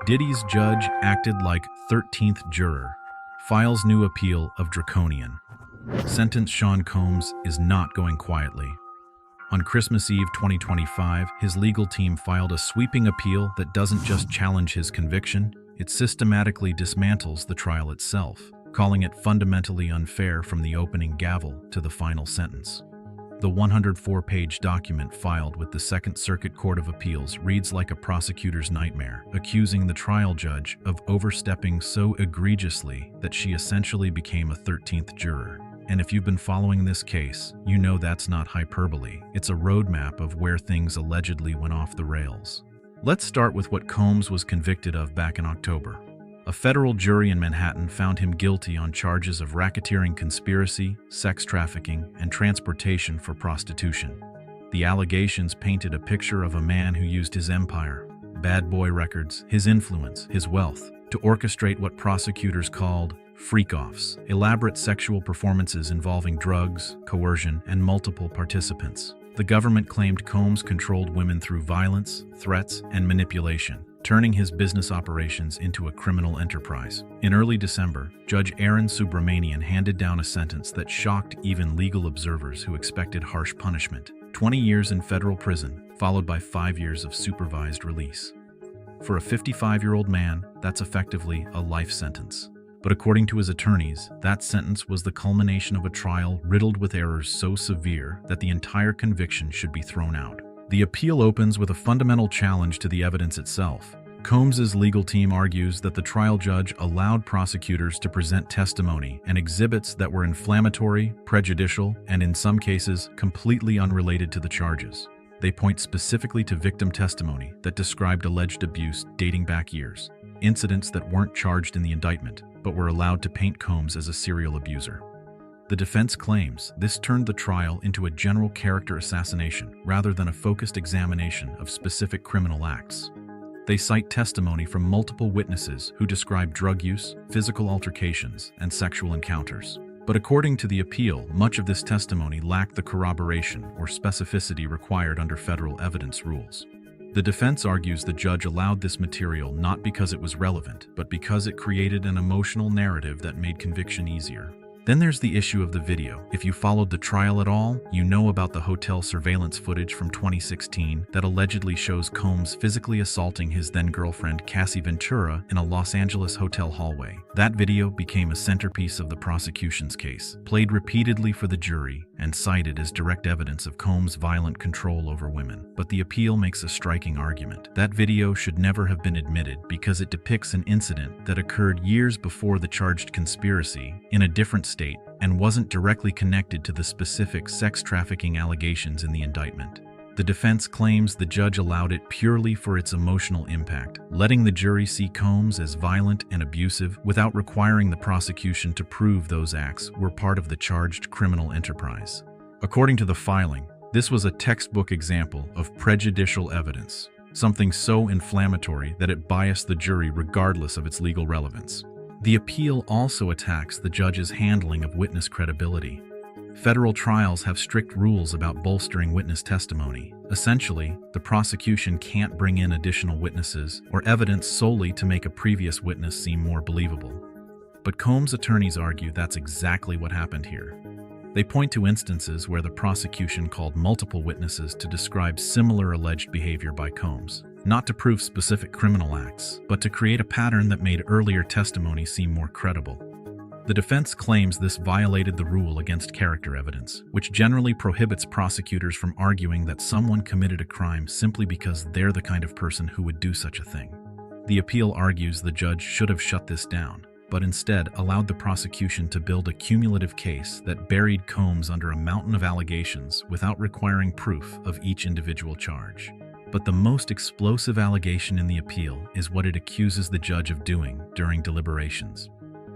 Diddy's judge acted like 13th juror. Files new appeal of draconian. Sentence Sean Combs is not going quietly. On Christmas Eve 2025, his legal team filed a sweeping appeal that doesn't just challenge his conviction, it systematically dismantles the trial itself, calling it fundamentally unfair from the opening gavel to the final sentence. The 104-page document filed with the Second Circuit Court of Appeals reads like a prosecutor's nightmare, accusing the trial judge of overstepping so egregiously that she essentially became a 13th juror. And if you've been following this case, you know that's not hyperbole. It's a roadmap of where things allegedly went off the rails. Let's start with what Combs was convicted of back in October. A federal jury in Manhattan found him guilty on charges of racketeering conspiracy, sex trafficking, and transportation for prostitution. The allegations painted a picture of a man who used his empire, bad boy records, his influence, his wealth, to orchestrate what prosecutors called freak-offs, elaborate sexual performances involving drugs, coercion, and multiple participants. The government claimed Combs controlled women through violence, threats, and manipulation, turning his business operations into a criminal enterprise. In early December, Judge Aaron Subramanian handed down a sentence that shocked even legal observers who expected harsh punishment: 20 years in federal prison, followed by 5 years of supervised release. For a 55-year-old man, that's effectively a life sentence. But according to his attorneys, that sentence was the culmination of a trial riddled with errors so severe that the entire conviction should be thrown out. The appeal opens with a fundamental challenge to the evidence itself. Combs's legal team argues that the trial judge allowed prosecutors to present testimony and exhibits that were inflammatory, prejudicial, and in some cases, completely unrelated to the charges. They point specifically to victim testimony that described alleged abuse dating back years, incidents that weren't charged in the indictment, but were allowed to paint Combs as a serial abuser. The defense claims this turned the trial into a general character assassination rather than a focused examination of specific criminal acts. They cite testimony from multiple witnesses who describe drug use, physical altercations, and sexual encounters. But according to the appeal, much of this testimony lacked the corroboration or specificity required under federal evidence rules. The defense argues the judge allowed this material not because it was relevant, but because it created an emotional narrative that made conviction easier. Then there's the issue of the video. If you followed the trial at all, you know about the hotel surveillance footage from 2016 that allegedly shows Combs physically assaulting his then-girlfriend Cassie Ventura in a Los Angeles hotel hallway. That video became a centerpiece of the prosecution's case, played repeatedly for the jury, and cited as direct evidence of Combs' violent control over women. But the appeal makes a striking argument. That video should never have been admitted because it depicts an incident that occurred years before the charged conspiracy, in a different state, and wasn't directly connected to the specific sex trafficking allegations in the indictment. The defense claims the judge allowed it purely for its emotional impact, letting the jury see Combs as violent and abusive without requiring the prosecution to prove those acts were part of the charged criminal enterprise. According to the filing, this was a textbook example of prejudicial evidence, something so inflammatory that it biased the jury regardless of its legal relevance. The appeal also attacks the judge's handling of witness credibility. Federal trials have strict rules about bolstering witness testimony. Essentially, the prosecution can't bring in additional witnesses or evidence solely to make a previous witness seem more believable. But Combs' attorneys argue that's exactly what happened here. They point to instances where the prosecution called multiple witnesses to describe similar alleged behavior by Combs, not to prove specific criminal acts, but to create a pattern that made earlier testimony seem more credible. The defense claims this violated the rule against character evidence, which generally prohibits prosecutors from arguing that someone committed a crime simply because they're the kind of person who would do such a thing. The appeal argues the judge should have shut this down, but instead allowed the prosecution to build a cumulative case that buried Combs under a mountain of allegations without requiring proof of each individual charge. But the most explosive allegation in the appeal is what it accuses the judge of doing during deliberations.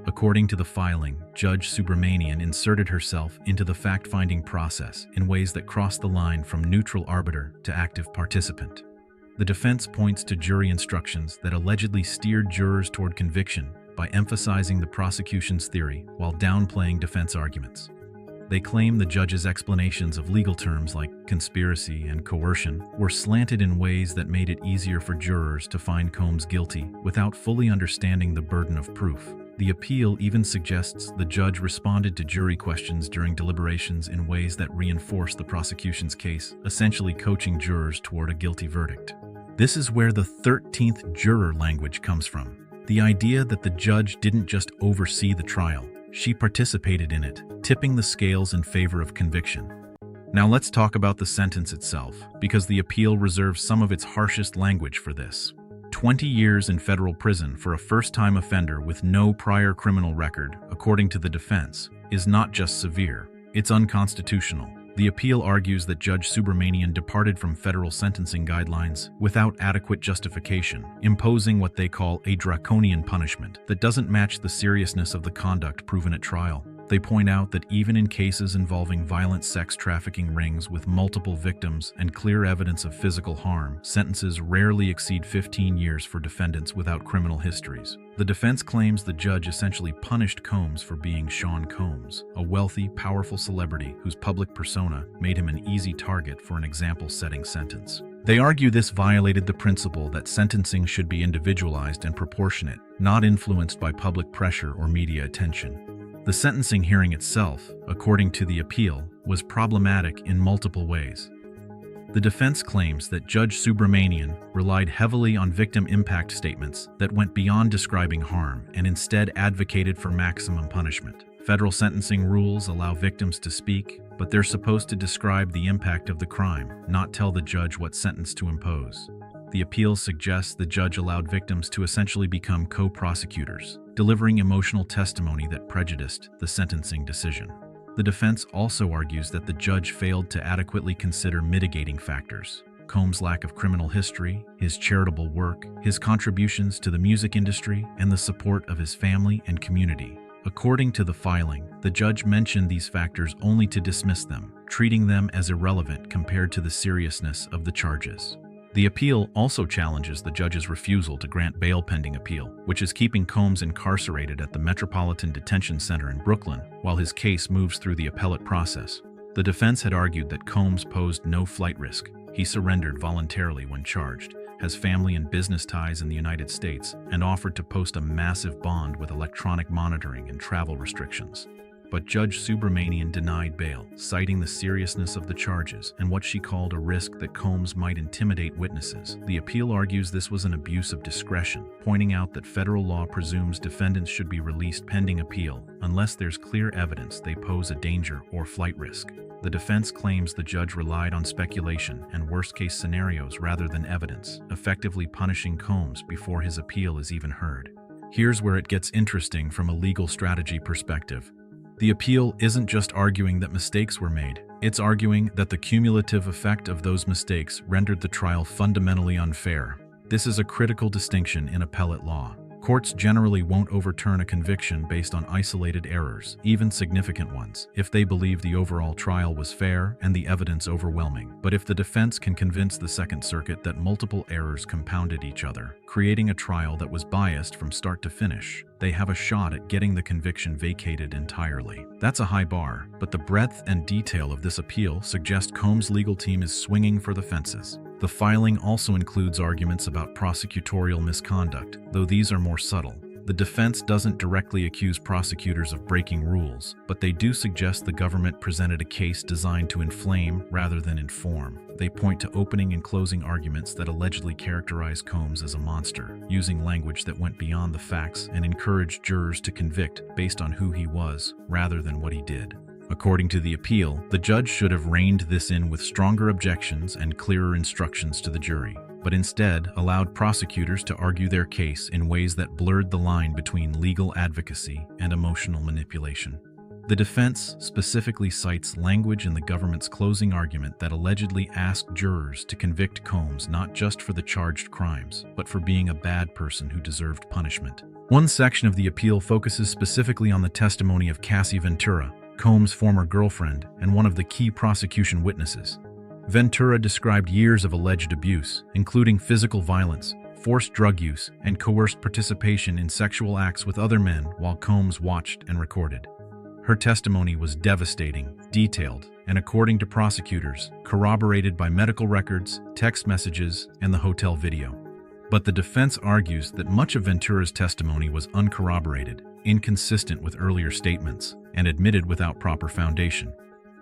According to the filing, Judge Subramanian inserted herself into the fact-finding process in ways that crossed the line from neutral arbiter to active participant. The defense points to jury instructions that allegedly steered jurors toward conviction by emphasizing the prosecution's theory while downplaying defense arguments. They claim the judge's explanations of legal terms like conspiracy and coercion were slanted in ways that made it easier for jurors to find Combs guilty without fully understanding the burden of proof. The appeal even suggests the judge responded to jury questions during deliberations in ways that reinforce the prosecution's case, essentially coaching jurors toward a guilty verdict. This is where the 13th juror language comes from. The idea that the judge didn't just oversee the trial, she participated in it, tipping the scales in favor of conviction. Now let's talk about the sentence itself, because the appeal reserves some of its harshest language for this. 20 years in federal prison for a first-time offender with no prior criminal record, according to the defense, is not just severe, it's unconstitutional. The appeal argues that Judge Subramanian departed from federal sentencing guidelines without adequate justification, imposing what they call a draconian punishment that doesn't match the seriousness of the conduct proven at trial. They point out that even in cases involving violent sex trafficking rings with multiple victims and clear evidence of physical harm, sentences rarely exceed 15 years for defendants without criminal histories. The defense claims the judge essentially punished Combs for being Sean Combs, a wealthy, powerful celebrity whose public persona made him an easy target for an example-setting sentence. They argue this violated the principle that sentencing should be individualized and proportionate, not influenced by public pressure or media attention. The sentencing hearing itself, according to the appeal, was problematic in multiple ways. The defense claims that Judge Subramanian relied heavily on victim impact statements that went beyond describing harm and instead advocated for maximum punishment. Federal sentencing rules allow victims to speak, but they're supposed to describe the impact of the crime, not tell the judge what sentence to impose. The appeal suggests the judge allowed victims to essentially become co-prosecutors, delivering emotional testimony that prejudiced the sentencing decision. The defense also argues that the judge failed to adequately consider mitigating factors. Combs' lack of criminal history, his charitable work, his contributions to the music industry, and the support of his family and community. According to the filing, the judge mentioned these factors only to dismiss them, treating them as irrelevant compared to the seriousness of the charges. The appeal also challenges the judge's refusal to grant bail pending appeal, which is keeping Combs incarcerated at the Metropolitan Detention Center in Brooklyn while his case moves through the appellate process. The defense had argued that Combs posed no flight risk. He surrendered voluntarily when charged, has family and business ties in the United States, and offered to post a massive bond with electronic monitoring and travel restrictions. But Judge Subramanian denied bail, citing the seriousness of the charges and what she called a risk that Combs might intimidate witnesses. The appeal argues this was an abuse of discretion, pointing out that federal law presumes defendants should be released pending appeal unless there's clear evidence they pose a danger or flight risk. The defense claims the judge relied on speculation and worst-case scenarios rather than evidence, effectively punishing Combs before his appeal is even heard. Here's where it gets interesting from a legal strategy perspective. The appeal isn't just arguing that mistakes were made, it's arguing that the cumulative effect of those mistakes rendered the trial fundamentally unfair. This is a critical distinction in appellate law. Courts generally won't overturn a conviction based on isolated errors, even significant ones, if they believe the overall trial was fair and the evidence overwhelming. But if the defense can convince the Second Circuit that multiple errors compounded each other, creating a trial that was biased from start to finish, they have a shot at getting the conviction vacated entirely. That's a high bar, but the breadth and detail of this appeal suggest Combs' legal team is swinging for the fences. The filing also includes arguments about prosecutorial misconduct, though these are more subtle. The defense doesn't directly accuse prosecutors of breaking rules, but they do suggest the government presented a case designed to inflame rather than inform. They point to opening and closing arguments that allegedly characterize Combs as a monster, using language that went beyond the facts and encouraged jurors to convict based on who he was rather than what he did. According to the appeal, the judge should have reined this in with stronger objections and clearer instructions to the jury, but instead allowed prosecutors to argue their case in ways that blurred the line between legal advocacy and emotional manipulation. The defense specifically cites language in the government's closing argument that allegedly asked jurors to convict Combs not just for the charged crimes, but for being a bad person who deserved punishment. One section of the appeal focuses specifically on the testimony of Cassie Ventura, Combs' former girlfriend and one of the key prosecution witnesses. Ventura described years of alleged abuse, including physical violence, forced drug use, and coerced participation in sexual acts with other men while Combs watched and recorded. Her testimony was devastating, detailed, and according to prosecutors, corroborated by medical records, text messages, and the hotel video. But the defense argues that much of Ventura's testimony was uncorroborated, inconsistent with earlier statements, and admitted without proper foundation.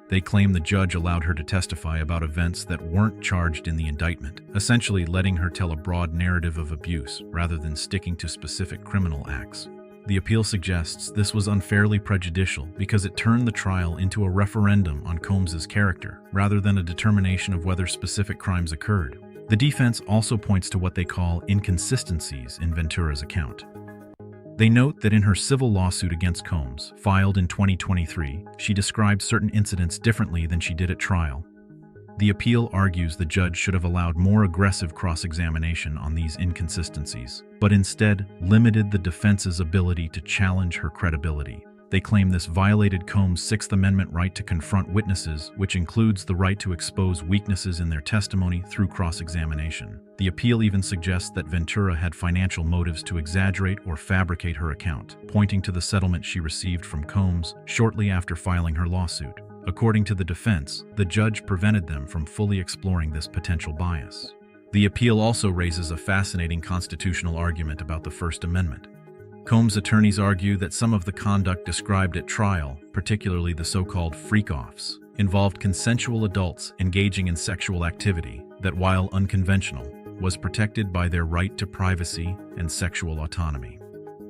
They claim the judge allowed her to testify about events that weren't charged in the indictment, essentially letting her tell a broad narrative of abuse rather than sticking to specific criminal acts. The appeal suggests this was unfairly prejudicial because it turned the trial into a referendum on Combs's character, rather than a determination of whether specific crimes occurred. The defense also points to what they call inconsistencies in Ventura's account. They note that in her civil lawsuit against Combs, filed in 2023, she described certain incidents differently than she did at trial. The appeal argues the judge should have allowed more aggressive cross-examination on these inconsistencies, but instead limited the defense's ability to challenge her credibility. They claim this violated Combs' Sixth Amendment right to confront witnesses, which includes the right to expose weaknesses in their testimony through cross-examination. The appeal even suggests that Ventura had financial motives to exaggerate or fabricate her account, pointing to the settlement she received from Combs shortly after filing her lawsuit. According to the defense, the judge prevented them from fully exploring this potential bias. The appeal also raises a fascinating constitutional argument about the First Amendment. Combs' attorneys argue that some of the conduct described at trial, particularly the so-called freak-offs, involved consensual adults engaging in sexual activity that, while unconventional, was protected by their right to privacy and sexual autonomy.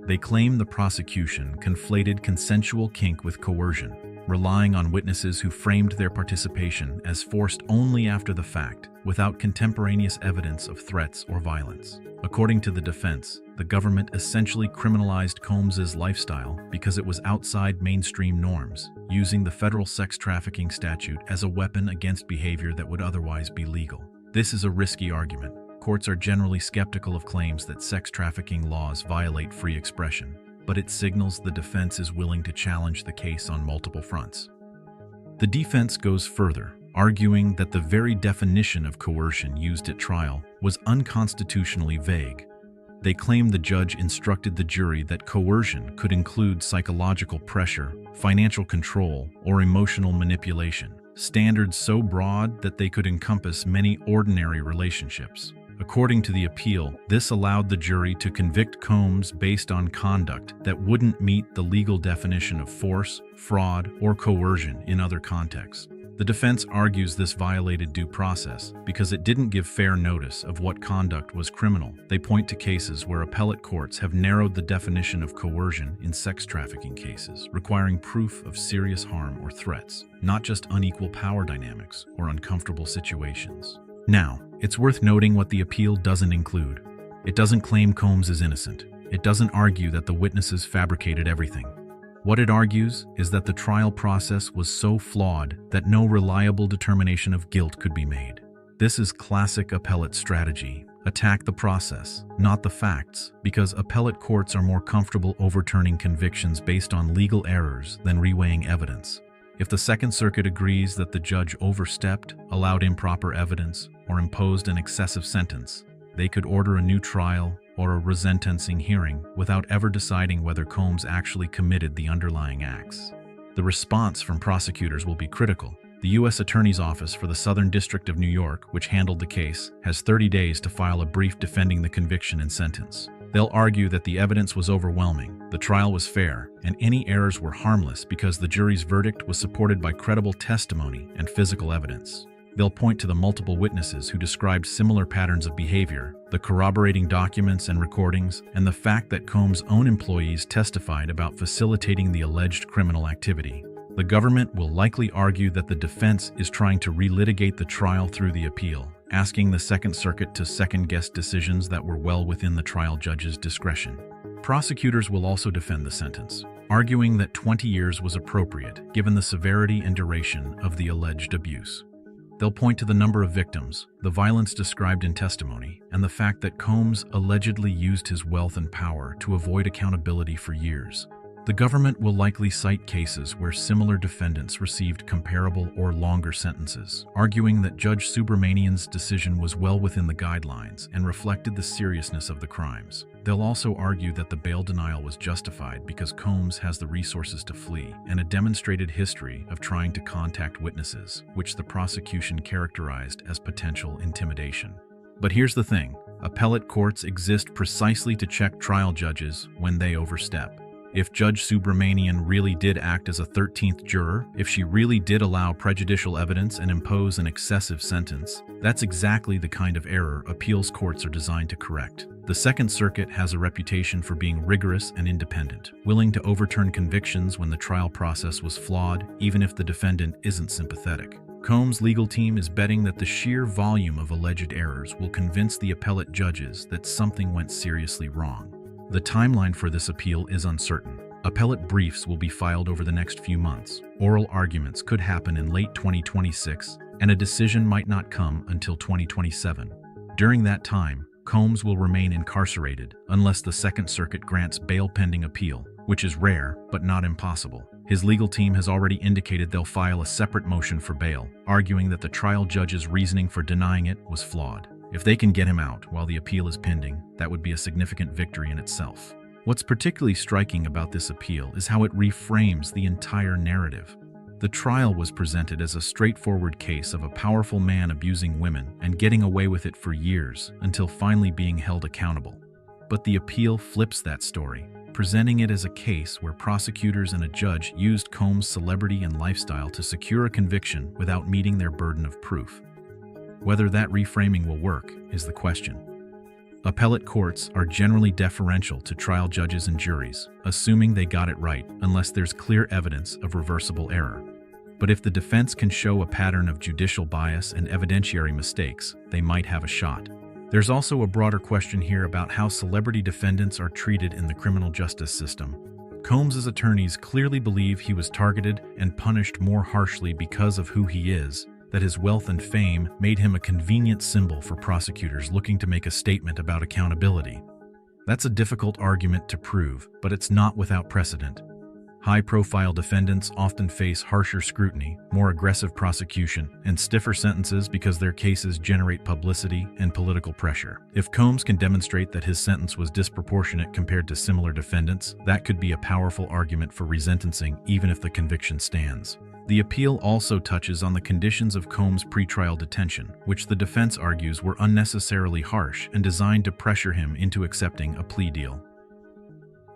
They claim the prosecution conflated consensual kink with coercion, relying on witnesses who framed their participation as forced only after the fact, without contemporaneous evidence of threats or violence. According to the defense, the government essentially criminalized Combs's lifestyle because it was outside mainstream norms, using the federal sex trafficking statute as a weapon against behavior that would otherwise be legal. This is a risky argument. Courts are generally skeptical of claims that sex trafficking laws violate free expression, but it signals the defense is willing to challenge the case on multiple fronts. The defense goes further, arguing that the very definition of coercion used at trial was unconstitutionally vague. They claim the judge instructed the jury that coercion could include psychological pressure, financial control, or emotional manipulation, standards so broad that they could encompass many ordinary relationships. According to the appeal, this allowed the jury to convict Combs based on conduct that wouldn't meet the legal definition of force, fraud, or coercion in other contexts. The defense argues this violated due process because it didn't give fair notice of what conduct was criminal. They point to cases where appellate courts have narrowed the definition of coercion in sex trafficking cases, requiring proof of serious harm or threats, not just unequal power dynamics or uncomfortable situations. Now, it's worth noting what the appeal doesn't include. It doesn't claim Combs is innocent. It doesn't argue that the witnesses fabricated everything. What it argues is that the trial process was so flawed that no reliable determination of guilt could be made. This is classic appellate strategy. Attack the process, not the facts, because appellate courts are more comfortable overturning convictions based on legal errors than reweighing evidence. If the Second Circuit agrees that the judge overstepped, allowed improper evidence, or imposed an excessive sentence, they could order a new trial or a resentencing hearing without ever deciding whether Combs actually committed the underlying acts. The response from prosecutors will be critical. The U.S. Attorney's Office for the Southern District of New York, which handled the case, has 30 days to file a brief defending the conviction and sentence. They'll argue that the evidence was overwhelming, the trial was fair, and any errors were harmless because the jury's verdict was supported by credible testimony and physical evidence. They'll point to the multiple witnesses who described similar patterns of behavior, the corroborating documents and recordings, and the fact that Combs' own employees testified about facilitating the alleged criminal activity. The government will likely argue that the defense is trying to relitigate the trial through the appeal, asking the Second Circuit to second-guess decisions that were well within the trial judge's discretion. Prosecutors will also defend the sentence, arguing that 20 years was appropriate given the severity and duration of the alleged abuse. They'll point to the number of victims, the violence described in testimony, and the fact that Combs allegedly used his wealth and power to avoid accountability for years. The government will likely cite cases where similar defendants received comparable or longer sentences, arguing that Judge Subramanian's decision was well within the guidelines and reflected the seriousness of the crimes. They'll also argue that the bail denial was justified because Combs has the resources to flee and a demonstrated history of trying to contact witnesses, which the prosecution characterized as potential intimidation. But here's the thing. Appellate courts exist precisely to check trial judges when they overstep. If Judge Subramanian really did act as a 13th juror, if she really did allow prejudicial evidence and impose an excessive sentence, that's exactly the kind of error appeals courts are designed to correct. The Second Circuit has a reputation for being rigorous and independent, willing to overturn convictions when the trial process was flawed, even if the defendant isn't sympathetic. Combs' legal team is betting that the sheer volume of alleged errors will convince the appellate judges that something went seriously wrong. The timeline for this appeal is uncertain. Appellate briefs will be filed over the next few months. Oral arguments could happen in late 2026, and a decision might not come until 2027. During that time, Combs will remain incarcerated unless the Second Circuit grants bail pending appeal, which is rare but not impossible. His legal team has already indicated they'll file a separate motion for bail, arguing that the trial judge's reasoning for denying it was flawed. If they can get him out while the appeal is pending, that would be a significant victory in itself. What's particularly striking about this appeal is how it reframes the entire narrative. The trial was presented as a straightforward case of a powerful man abusing women and getting away with it for years until finally being held accountable. But the appeal flips that story, presenting it as a case where prosecutors and a judge used Combs' celebrity and lifestyle to secure a conviction without meeting their burden of proof. Whether that reframing will work is the question. Appellate courts are generally deferential to trial judges and juries, assuming they got it right unless there's clear evidence of reversible error. But if the defense can show a pattern of judicial bias and evidentiary mistakes, they might have a shot. There's also a broader question here about how celebrity defendants are treated in the criminal justice system. Combs' attorneys clearly believe he was targeted and punished more harshly because of who he is, that his wealth and fame made him a convenient symbol for prosecutors looking to make a statement about accountability. That's a difficult argument to prove, but it's not without precedent. High-profile defendants often face harsher scrutiny, more aggressive prosecution, and stiffer sentences because their cases generate publicity and political pressure. If Combs can demonstrate that his sentence was disproportionate compared to similar defendants, that could be a powerful argument for resentencing even if the conviction stands. The appeal also touches on the conditions of Combs' pretrial detention, which the defense argues were unnecessarily harsh and designed to pressure him into accepting a plea deal.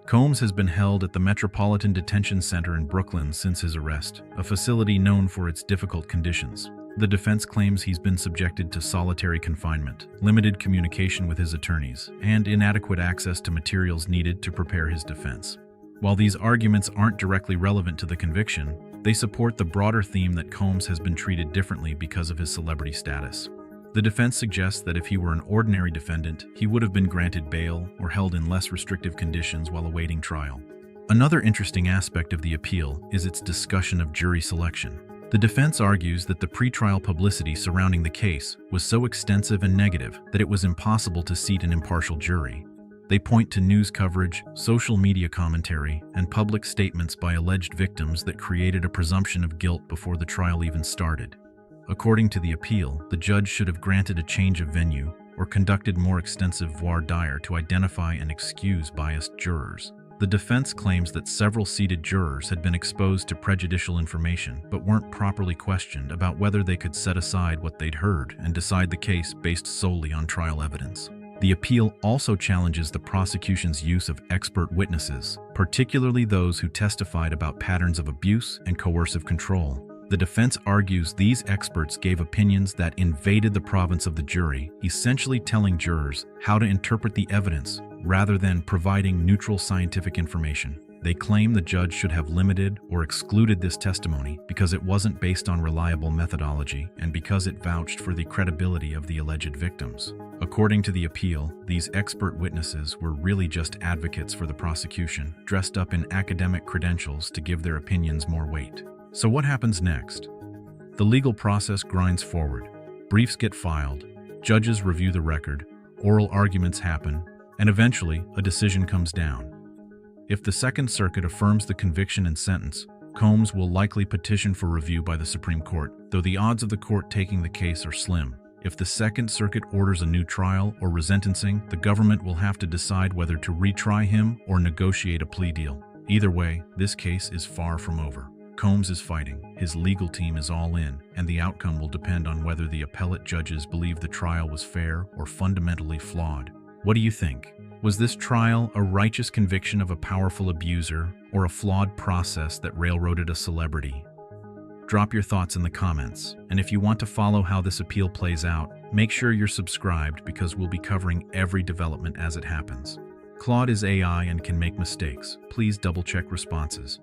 Combs has been held at the Metropolitan Detention Center in Brooklyn since his arrest, a facility known for its difficult conditions. The defense claims he's been subjected to solitary confinement, limited communication with his attorneys, and inadequate access to materials needed to prepare his defense. While these arguments aren't directly relevant to the conviction, they support the broader theme that Combs has been treated differently because of his celebrity status. The defense suggests that if he were an ordinary defendant, he would have been granted bail or held in less restrictive conditions while awaiting trial. Another interesting aspect of the appeal is its discussion of jury selection. The defense argues that the pretrial publicity surrounding the case was so extensive and negative that it was impossible to seat an impartial jury. They point to news coverage, social media commentary, and public statements by alleged victims that created a presumption of guilt before the trial even started. According to the appeal, the judge should have granted a change of venue or conducted more extensive voir dire to identify and excuse biased jurors. The defense claims that several seated jurors had been exposed to prejudicial information but weren't properly questioned about whether they could set aside what they'd heard and decide the case based solely on trial evidence. The appeal also challenges the prosecution's use of expert witnesses, particularly those who testified about patterns of abuse and coercive control. The defense argues these experts gave opinions that invaded the province of the jury, essentially telling jurors how to interpret the evidence rather than providing neutral scientific information. They claim the judge should have limited or excluded this testimony because it wasn't based on reliable methodology and because it vouched for the credibility of the alleged victims. According to the appeal, these expert witnesses were really just advocates for the prosecution, dressed up in academic credentials to give their opinions more weight. So what happens next? The legal process grinds forward. Briefs get filed, judges review the record, oral arguments happen, and eventually a decision comes down. If the Second Circuit affirms the conviction and sentence, Combs will likely petition for review by the Supreme Court, though the odds of the court taking the case are slim. If the Second Circuit orders a new trial or resentencing, the government will have to decide whether to retry him or negotiate a plea deal. Either way, this case is far from over. Combs is fighting, his legal team is all in, and the outcome will depend on whether the appellate judges believe the trial was fair or fundamentally flawed. What do you think? Was this trial a righteous conviction of a powerful abuser or a flawed process that railroaded a celebrity? Drop your thoughts in the comments, and if you want to follow how this appeal plays out, make sure you're subscribed because we'll be covering every development as it happens. Claude is AI and can make mistakes. Please double-check responses.